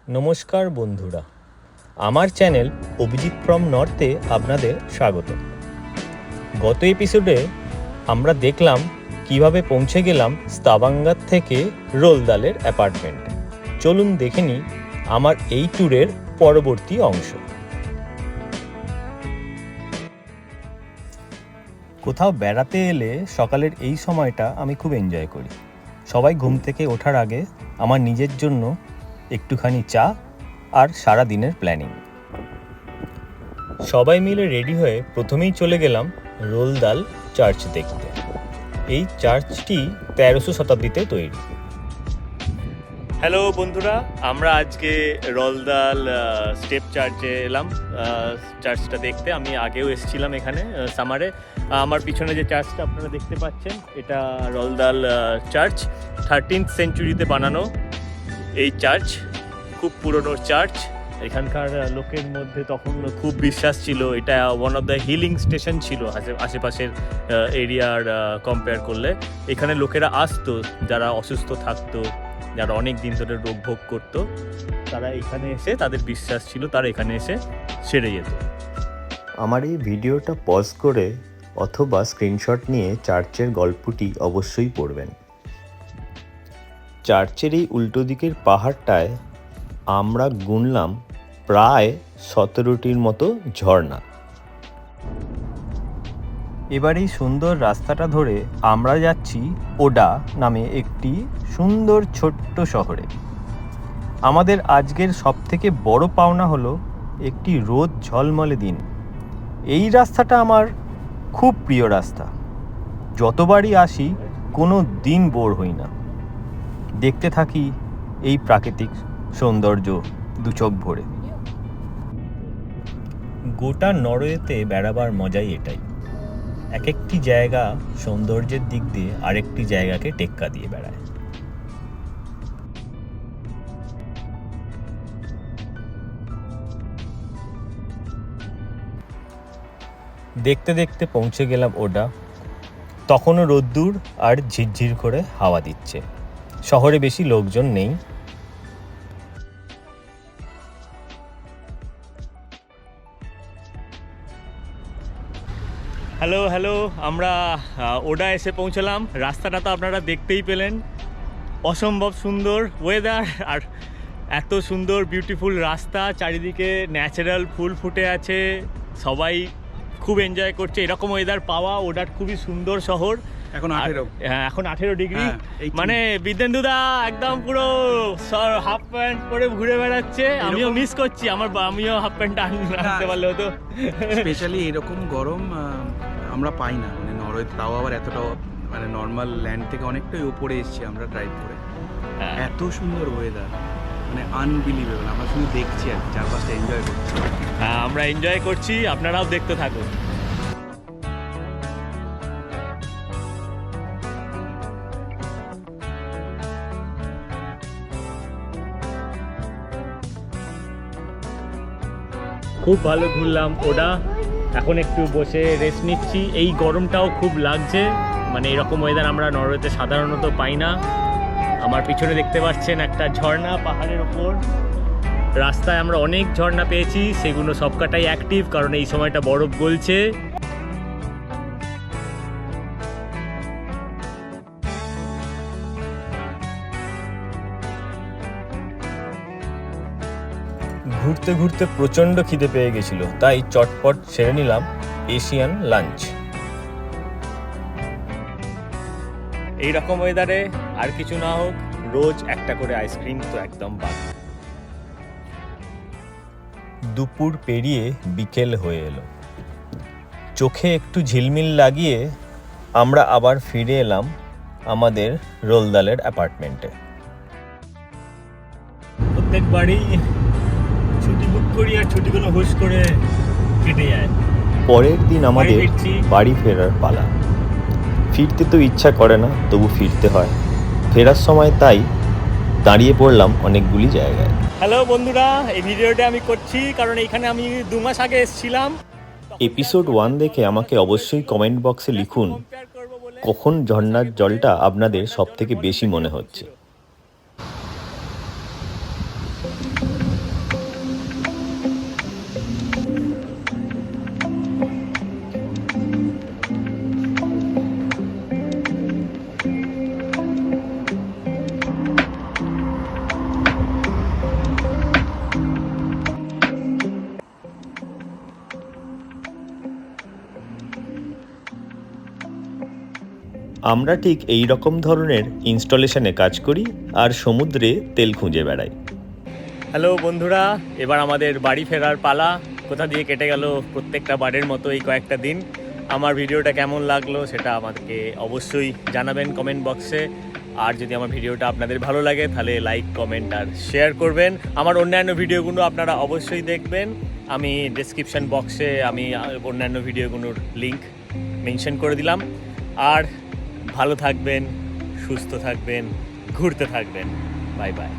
নমস্কার বন্ধুরা, আমার চ্যানেল অভিজিৎ ফ্রম নর্থে আপনাদের স্বাগত। গত এপিসোডে আমরা দেখলাম কিভাবে পৌঁছে গেলাম স্তাভাঙ্গার থেকে রোলদালের অ্যাপার্টমেন্টে। চলুন দেখে নিই আমার এই ট্যুরের পরবর্তী অংশ। কোথাও বেড়াতে এলে সকালের এই সময়টা আমি খুব এনজয় করি। সবাই ঘুম থেকে ওঠার আগে আমার নিজের জন্য একটুখানি চা আর সারা দিনের প্ল্যানিং। সবাই মিলে রেডি হয়ে প্রথমেই চলে গেলাম রোলদাল চার্চ দেখতে। এই চার্চটি 1300 শতাব্দীতে তৈরি। হ্যালো বন্ধুরা, আমরা আজকে রোলদাল স্টেপ চার্চে এলাম চার্চটা দেখতে। আমি আগেও এসেছিলাম এখানে সামারে। আমার পিছনে যে চার্চটা আপনারা দেখতে পাচ্ছেন, এটা রোলদাল চার্চ। 13th সেঞ্চুরিতে বানানো এই চার্চ, খুব পুরনো চার্চ। এখানকার লোকের মধ্যে তখন খুব বিশ্বাস ছিল এটা one of the healing station ছিল আশেপাশের এরিয়ার কম্পেয়ার করলে। এখানে লোকেরা আসতো যারা অসুস্থ থাকতো, যারা অনেক দিন ধরে রোগ ভোগ করতো, তারা এখানে এসে, তাদের বিশ্বাস ছিল তারা এখানে এসে সেরে যেত। আমার এই ভিডিওটা পজ করে অথবা স্ক্রিনশট নিয়ে চার্চের গল্পটি অবশ্যই পড়বেন। চার্চের এই উল্টো দিকের পাহাড়টায় আমরা গুনলাম প্রায় 17টির মতো ঝর্ণা। এবার এই সুন্দর রাস্তাটা ধরে আমরা যাচ্ছি ওডা নামে একটি সুন্দর ছোট্ট শহরে। আমাদের আজকের সবথেকে বড় পাওনা হলো একটি রোদ ঝলমলে দিন। এই রাস্তাটা আমার খুব প্রিয় রাস্তা। যতবারই আসি কোনো দিন বোর হই না। দেখতে থাকি এই প্রাকৃতিক সৌন্দর্য দু চোখ ভরে। গোটা নরওয়েতে বেড়াবার মজাই এটাই। এক একটি জায়গা সৌন্দর্যের দিক দিয়ে আরেকটি জায়গাকে টেক্কা দিয়ে বেড়ায়। দেখতে দেখতে পৌঁছে গেলাম ওডা। তখনও রোদ্দুর আর ঝিরঝির করে হাওয়া দিচ্ছে। শহরে বেশি লোকজন নেই। হ্যালো, আমরা ওডা এসে পৌঁছলাম। রাস্তাটা তো আপনারা দেখতেই পেলেন। অসম্ভব সুন্দর ওয়েদার আর এত সুন্দর বিউটিফুল রাস্তা, চারিদিকে ন্যাচারাল ফুল ফুটে আছে। সবাই খুব এনজয় করছে। এরকম ওয়েদার পাওয়া, ওডার খুবই সুন্দর শহর। এখন 18। হ্যাঁ, এখন 18 ডিগ্রি। হ্যাঁ, মানে বিদ্যেন্দু দা একদম পুরো হাফ প্যান্ট পরে ঘুরে বেড়াচ্ছে। আমিও মিস করছি, আমিও হাফ প্যান্ট আনতে পারলে হতো। স্পেশালি এরকম গরম আমরা পাই না, মানে নরওয়ে, তাও আবার এতটা, মানে নর্মাল ল্যান্ড থেকে অনেকটাই উপরে এসেছি আমরা ড্রাইভ করে। এত সুন্দর ওয়েদার, মানে আনবিলিভেবল। আমরা শুধু দেখছি আর চারপাশটা এনজয় করছি। হ্যাঁ, আমরা এনজয় করছি, আপনারাও দেখতে থাকুন। খুব ভালো ঘুরলাম ওডা। এখন একটু বসে রেস্ট নিচ্ছি। এই গরমটাও খুব লাগছে, মানে এরকম ওয়েদার আমরা নরওয়েতে সাধারণত পাই না। আমার পিছনে দেখতে পাচ্ছেন একটা ঝর্ণা পাহাড়ের ওপর। রাস্তায় আমরা অনেক ঝর্ণা পেয়েছি, সেগুলো সবকটাই অ্যাক্টিভ, কারণ এই সময়টা বরফ গলছে। ঘুরতে ঘুরতে প্রচণ্ড খিদে পেয়ে গেছিল, তাই চটপট সেরে নিলাম এশিয়ান লাঞ্চ। এইরকম ওয়েদারে আর কিছু না হোক, রোজ একটা করে আইসক্রিম তো একদম বাদ। দুপুর পেরিয়ে বিকেল হয়ে এলো। চোখে একটু ঝিলমিল লাগিয়ে আমরা আবার ফিরে এলাম আমাদের রোলদালের অ্যাপার্টমেন্টে। প্রত্যেকবারই ছুটি বুক করি আর ছুটিগুলো হুশ করে কেটে যায়। পরের দিন আমাদের বাড়ি ফেরার পালা। ফিরতে তো ইচ্ছা করে না, তবু ফিরতে হয়। ফেরার সময় তাই দাঁড়িয়ে পড়লাম অনেকগুলি জায়গায়। হ্যালো বন্ধুরা, এই ভিডিওটা আমি করছি কারণ এইখানে আমি 2 মাস আগে এসেছিলাম। এপিসোড 1 দেখে আমাকে অবশ্যই কমেন্ট বক্সে লিখুন কখন ঝর্ণার জলটা আপনাদের সব থেকে বেশি মনে হচ্ছে। আমরা ঠিক এই রকম ধরনের ইনস্টলেশনে কাজ করি আর সমুদ্রে তেল খুঁজে বেড়াই। হ্যালো বন্ধুরা, এবার আমাদের বাড়ি ফেরার পালা। কোথা দিয়ে কেটে গেল প্রত্যেকটা বারের মতো এই কয়েকটা দিন। আমার ভিডিওটা কেমন লাগলো সেটা আমাদেরকে অবশ্যই জানাবেন কমেন্ট বক্সে। আর যদি আমার ভিডিওটা আপনাদের ভালো লাগে তাহলে লাইক, কমেন্ট আর শেয়ার করবেন। আমার অন্যান্য ভিডিওগুলো আপনারা অবশ্যই দেখবেন। আমি ডেসক্রিপশন বক্সে আমি অন্যান্য ভিডিওগুলোর লিঙ্ক মেনশন করে দিলাম। আর ভালো থাকবেন, সুস্থ থাকবেন, ঘুরতে থাকবেন। Bye bye.